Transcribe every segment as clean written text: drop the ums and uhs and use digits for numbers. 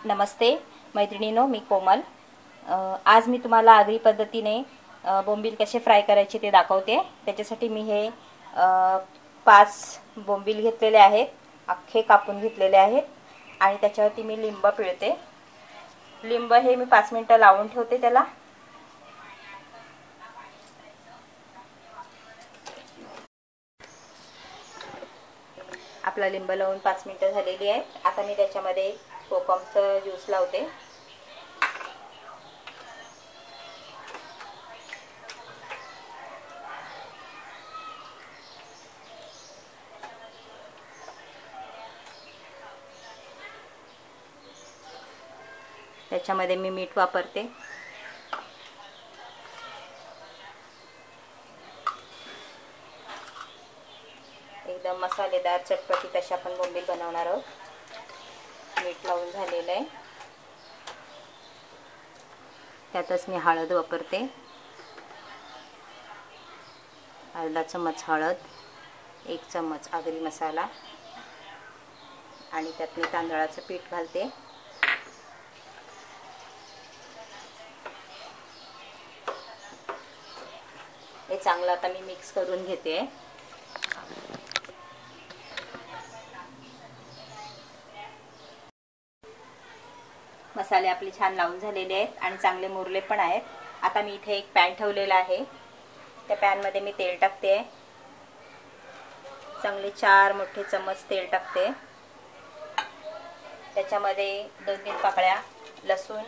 नमस्ते मैत्रिणींनो, मी कोमल। आज मी तुम्हाला आगरी पद्धतीने बोंबील कसे फ्राय करायचे ते दाखवते। त्याच्यासाठी मी हे 5 बोंबील घेतलेले आहेत, अख्खे कापून घेतलेले आहेत आणि त्याच्यावरती मी लिंब पिळते। लिंब हे मी 5 मिनिटं लावून ठेवते त्याला। आपला लिंब लावून 5 मिनिटं झालेली आहेत। आता मी त्याच्यामध्ये कोकमचं ज्यूस लावते। त्याच्यामध्ये मी मीठ वापरते। एकदम मसालेदार चटपटीत अशा आपण बोंबील बनवणार आहोत। मीठ लावून झालेलं आहे। त्यातच मी हळद वापरते, अर्धा चम्मच हळद, 1 चम्मच आगरी मसाला आणि त्यात मी तांदळाचं पीठ घालते। हे चांगलं आता मी मिक्स करून घेते। मसाले आपले छान लावून झालेले आहेत आणि चांगले मुरले पण आहेत। आता मी इथे एक पॅन ठेवलेला आहे। त्या पॅनमध्ये मी तेल टाकते। चांगले 4 मोठे चम्मच तेल टाकते। त्याच्यामध्ये 2-3 पाकळ्या लसूण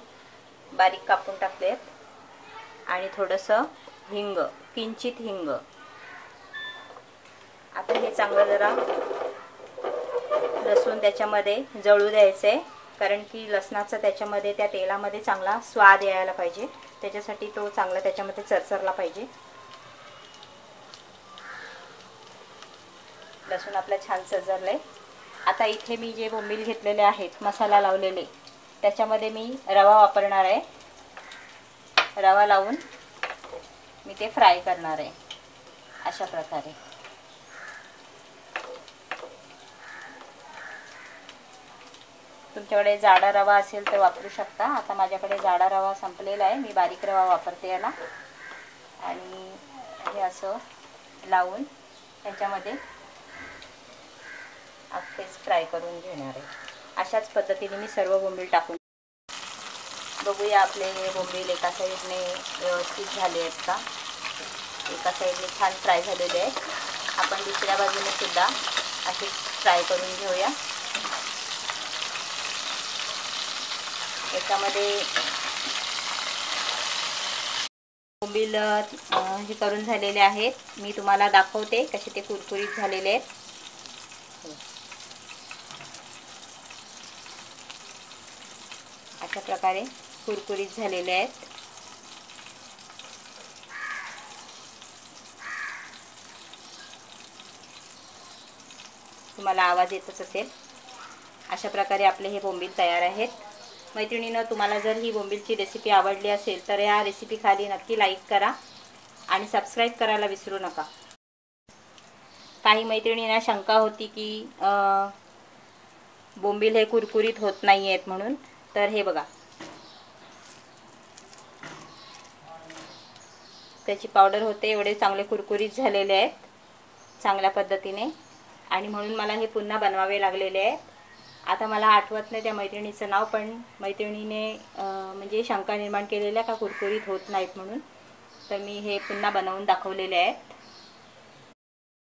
बारीक कापून टाकलेत आणि थोडंसं हिंग, किंचित हिंग। आता हे चांगलं जरा लसूण त्याच्यामध्ये जळू द्यायचे, कारण की लसणाचा त्याच्यामध्ये त्या तेलामध्ये चांगला स्वाद यायला पाहिजे। त्याच्यासाठी तो चांगला त्याच्यामध्ये चरचरला पाहिजे। लसूण आपलं छान चरचरलंय। आता इथे मी जे बोंबील घेतलेले आहेत मसाला लावलेले, त्याच्यामध्ये मी रवा वापरणार आहे। रवा लावून मी ते फ्राय करणार आहे अशा प्रकारे। तुमच्याकडे जाडा रवा असेल तर वापरू शकता। आता माझ्याकडे जाडा रवा संपलेला आहे, मी बारीक रवा वापरते याला। आणि हे असं लावून त्याच्यामध्ये अख्खेच फ्राय करून घेणार आहे। अशाच पद्धतीने मी सर्व बोंबील टाकून बघूया आपले बोंबील एका साईडने व्यवस्थित झाले आहेत का। एका साईडने छान फ्राय झालेले आहेत। आपण दुसऱ्या बाजूने सुद्धा असे फ्राय करून घेऊया। याच्यामध्ये बोंबील हे करून झालेले आहेत। मी तुम्हाला दाखवते कसे ते कुरकुरीत झालेले आहेत। अशा प्रकारे कुरकुरीत झालेले आहेत। तुम्हाला आवाज येतच असेल। अशा प्रकारे आपले हे बोंबील तयार आहेत। मैत्रिणींनो, तुम्हाला जर ही बोंबीलची रेसिपी आवडली असेल तर या रेसिपी खाली नक्की लाईक करा आणि सबस्क्राईब करायला विसरू नका। काही मैत्रिणींना शंका होती की बोंबील हे कुरकुरीत होत नाही आहेत म्हणून, तर हे बघा त्याची पावडर होते, एवढे चांगले कुरकुरीत झालेले आहेत चांगल्या पद्धतीने, आणि म्हणून मला हे पुन्हा बनवावे लागलेले आहे। आता मला आठवत नाही त्या मैत्रिणीचं नाव, पण मैत्रिणीने म्हणजे शंका निर्माण केलेल्या का कुरकुरीत होत नाहीत म्हणून, तर मी हे पुन्हा बनवून दाखवलेले आहेत।